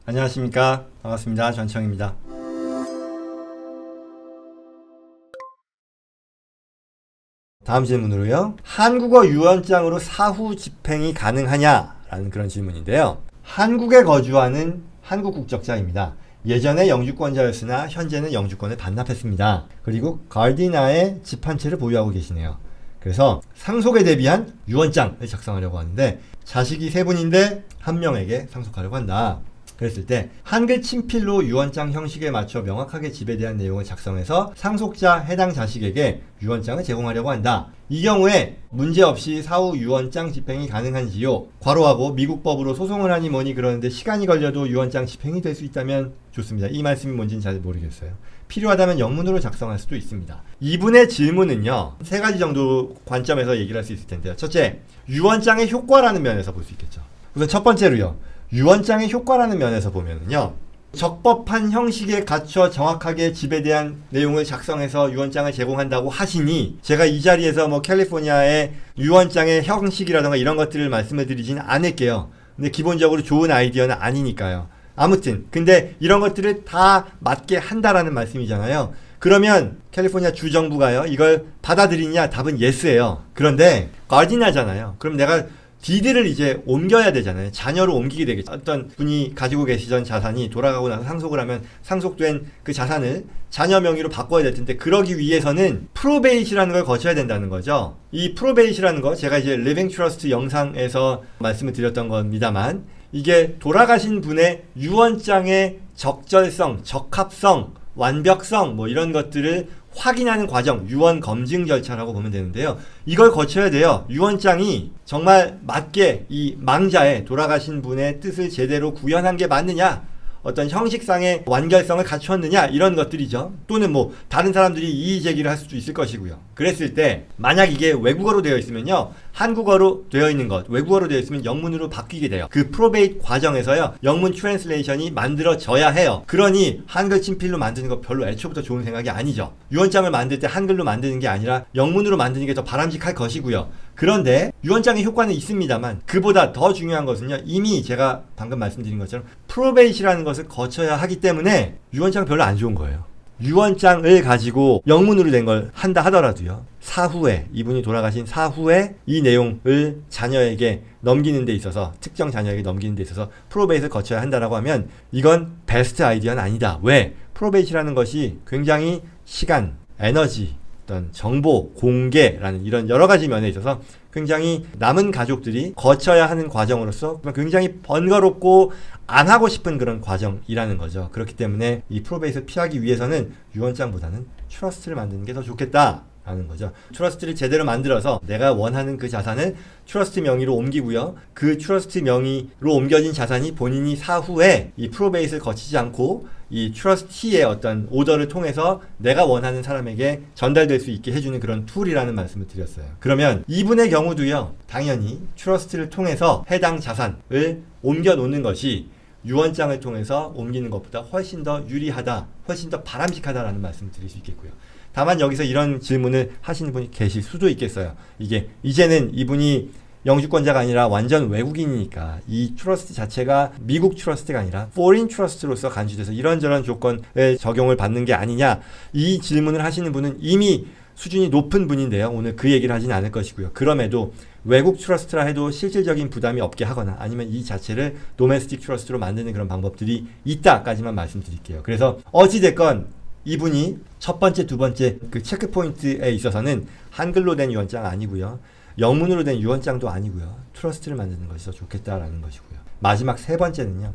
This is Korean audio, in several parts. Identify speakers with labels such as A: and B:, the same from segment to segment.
A: 안녕하십니까. 반갑습니다. 전청입니다. 다음 질문으로요. 한국어 유언장으로 사후 집행이 가능하냐라는 그런 질문인데요. 한국에 거주하는 한국 국적자입니다. 예전에 영주권자였으나 현재는 영주권을 반납했습니다. 그리고 가르디나에 집 한 채를 보유하고 계시네요. 그래서 상속에 대비한 유언장을 작성하려고 하는데 자식이 3분인데 1명에게 상속하려고 한다. 그랬을 때 한글 친필로 유언장 형식에 맞춰 명확하게 집에 대한 내용을 작성해서 상속자 해당 자식에게 유언장을 제공하려고 한다. 이 경우에 문제없이 사후 유언장 집행이 가능한지요? 괄호하고 미국법으로 소송을 하니 뭐니 그러는데 시간이 걸려도 유언장 집행이 될 수 있다면 좋습니다. 이 말씀이 뭔지는 잘 모르겠어요. 필요하다면 영문으로 작성할 수도 있습니다. 이분의 질문은요, 3가지 정도 관점에서 얘기를 할 수 있을 텐데요. 첫째, 유언장의 효과라는 면에서 볼 수 있겠죠. 우선 첫 번째로요. 유언장의 효과라는 면에서 보면은요, 적법한 형식에 갖춰 정확하게 집에 대한 내용을 작성해서 유언장을 제공한다고 하시니 제가 이 자리에서 뭐 캘리포니아의 유언장의 형식이라던가 이런 것들을 말씀을 드리지는 않을게요. 근데 기본적으로 좋은 아이디어는 아니니까요. 아무튼 근데 이런 것들을 다 맞게 한다라는 말씀이잖아요. 그러면 캘리포니아 주정부가요, 이걸 받아들이냐? 답은 예스예요. 그런데 가르디나잖아요. 그럼 내가 디드를 이제 옮겨야 되잖아요. 자녀로 옮기게 되겠죠. 어떤 분이 가지고 계시던 자산이 돌아가고 나서 상속을 하면 상속된 그 자산을 자녀 명의로 바꿔야 될 텐데, 그러기 위해서는 프로베이트라는 걸 거쳐야 된다는 거죠. 이 프로베이트라는 거 제가 이제 리빙 트러스트 영상에서 말씀을 드렸던 겁니다만, 이게 돌아가신 분의 유언장의 적절성, 적합성, 완벽성 뭐 이런 것들을 확인하는 과정, 유언 검증 절차라고 보면 되는데요. 이걸 거쳐야 돼요. 유언장이 정말 맞게 이 망자의, 돌아가신 분의 뜻을 제대로 구현한 게 맞느냐, 어떤 형식상의 완결성을 갖추었느냐, 이런 것들이죠. 또는 뭐 다른 사람들이 이의 제기를 할 수도 있을 것이고요. 그랬을 때 만약 이게 외국어로 되어 있으면요, 한국어로 되어 있는 것, 외국어로 되어 있으면 영문으로 바뀌게 돼요. 그 프로베이트 과정에서요, 영문 트랜슬레이션이 만들어져야 해요. 그러니 한글 친필로 만드는 거 별로 애초부터 좋은 생각이 아니죠. 유언장을 만들 때 한글로 만드는 게 아니라 영문으로 만드는 게 더 바람직할 것이고요. 그런데 유언장의 효과는 있습니다만, 그보다 더 중요한 것은요, 이미 제가 방금 말씀드린 것처럼 프로베이트라는 것을 거쳐야 하기 때문에 유언장 별로 안 좋은 거예요. 유언장을 가지고 영문으로 된 걸 한다 하더라도요, 사후에, 이분이 돌아가신 사후에 이 내용을 자녀에게 넘기는 데 있어서, 특정 자녀에게 넘기는 데 있어서 프로베이트를 거쳐야 한다라고 하면 이건 베스트 아이디어는 아니다. 왜? 프로베이트라는 것이 굉장히 시간, 에너지, 어떤 정보, 공개라는 이런 여러 가지 면에 있어서 굉장히 남은 가족들이 거쳐야 하는 과정으로서 굉장히 번거롭고 안 하고 싶은 그런 과정이라는 거죠. 그렇기 때문에 이 프로베이트를 피하기 위해서는 유언장보다는 트러스트를 만드는 게 더 좋겠다 라는 거죠. 트러스트를 제대로 만들어서 내가 원하는 그 자산을 트러스트 명의로 옮기고요, 그 트러스트 명의로 옮겨진 자산이 본인이 사후에 이 프로베이트를 거치지 않고 이 트러스티의 어떤 오더를 통해서 내가 원하는 사람에게 전달될 수 있게 해주는 그런 툴이라는 말씀을 드렸어요. 그러면 이분의 경우도요, 당연히 트러스트를 통해서 해당 자산을 옮겨 놓는 것이 유언장을 통해서 옮기는 것보다 훨씬 더 유리하다, 훨씬 더 바람직하다라는 말씀을 드릴 수 있겠고요. 다만 여기서 이런 질문을 하시는 분이 계실 수도 있겠어요. 이게 이제는 이분이 영주권자가 아니라 완전 외국인이니까 이 트러스트 자체가 미국 트러스트가 아니라 포린 트러스트로서 간주돼서 이런저런 조건에 적용을 받는 게 아니냐, 이 질문을 하시는 분은 이미 수준이 높은 분인데요. 오늘 그 얘기를 하진 않을 것이고요. 그럼에도 외국 트러스트라 해도 실질적인 부담이 없게 하거나 아니면 이 자체를 도메스틱 트러스트로 만드는 그런 방법들이 있다까지만 말씀드릴게요. 그래서 어찌됐건 이분이 첫 번째, 두 번째 그 체크 포인트에 있어서는 한글로 된 유언장 아니고요, 영문으로 된 유언장도 아니고요, 트러스트를 만드는 것이 더 좋겠다라는 것이고요. 마지막 3번째는요,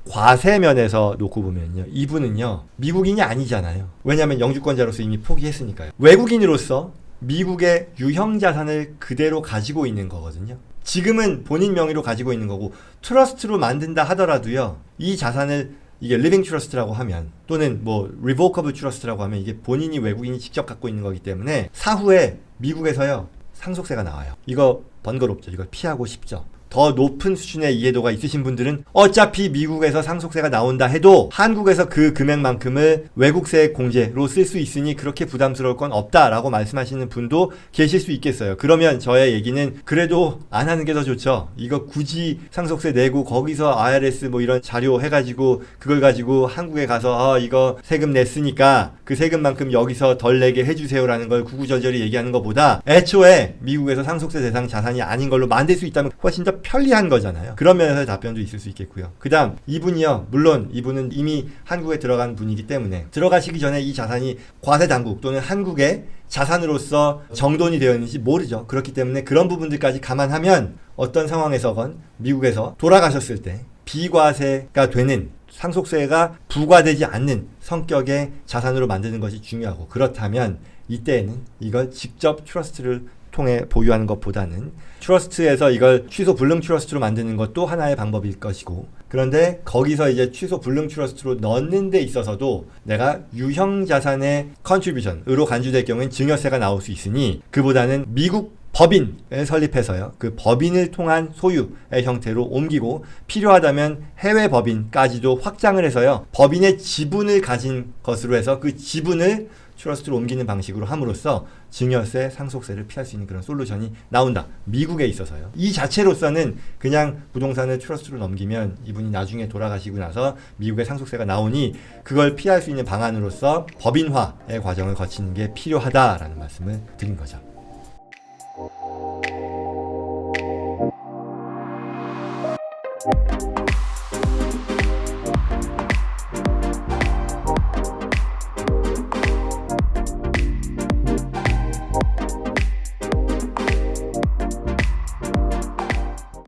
A: 과세면에서 놓고 보면요, 이분은요 미국인이 아니잖아요. 왜냐하면 영주권자로서 이미 포기했으니까요. 외국인으로서 미국의 유형 자산을 그대로 가지고 있는 거거든요. 지금은 본인 명의로 가지고 있는 거고, 트러스트로 만든다 하더라도요, 이 자산을 이게 리빙 트러스트라고 하면, 또는 뭐 리보커블 트러스트라고 하면 이게 본인이, 외국인이 직접 갖고 있는 거기 때문에 사후에 미국에서요 상속세가 나와요. 이거 번거롭죠. 이걸 피하고 싶죠. 더 높은 수준의 이해도가 있으신 분들은 어차피 미국에서 상속세가 나온다 해도 한국에서 그 금액만큼을 외국세 공제로 쓸 수 있으니 그렇게 부담스러울 건 없다라고 말씀하시는 분도 계실 수 있겠어요. 그러면 저의 얘기는 그래도 안 하는 게 더 좋죠. 이거 굳이 상속세 내고 거기서 IRS 뭐 이런 자료 해가지고 그걸 가지고 한국에 가서 이거 세금 냈으니까 그 세금만큼 여기서 덜 내게 해주세요라는 걸 구구절절히 얘기하는 것보다 애초에 미국에서 상속세 대상 자산이 아닌 걸로 만들 수 있다면 훨씬 더 편리한 거잖아요. 그런 면에서 답변도 있을 수 있겠고요. 그 다음 이분이요. 물론 이분은 이미 한국에 들어간 분이기 때문에 들어가시기 전에 이 자산이 과세 당국 또는 한국의 자산으로서 정돈이 되어 있는지 모르죠. 그렇기 때문에 그런 부분들까지 감안하면 어떤 상황에서건 미국에서 돌아가셨을 때 비과세가 되는 상속세가 부과되지 않는 성격의 자산으로 만드는 것이 중요하고 그렇다면 이때에는 이걸 직접 트러스트를 통해 보유하는 것보다는 트러스트에서 이걸 취소 불능 트러스트로 만드는 것도 하나의 방법일 것이고 그런데 거기서 이제 취소 불능 트러스트로 넣는 데 있어서도 내가 유형 자산의 컨트리뷰션으로 간주될 경우엔 증여세가 나올 수 있으니 그보다는 미국 법인을 설립해서요. 그 법인을 통한 소유의 형태로 옮기고 필요하다면 해외 법인까지도 확장을 해서요. 법인의 지분을 가진 것으로 해서 그 지분을 트러스트로 옮기는 방식으로 함으로써 증여세, 상속세를 피할 수 있는 그런 솔루션이 나온다. 미국에 있어서요. 이 자체로서는 그냥 부동산을 트러스트로 넘기면 이분이 나중에 돌아가시고 나서 미국의 상속세가 나오니 그걸 피할 수 있는 방안으로서 법인화의 과정을 거치는 게 필요하다라는 말씀을 드린 거죠.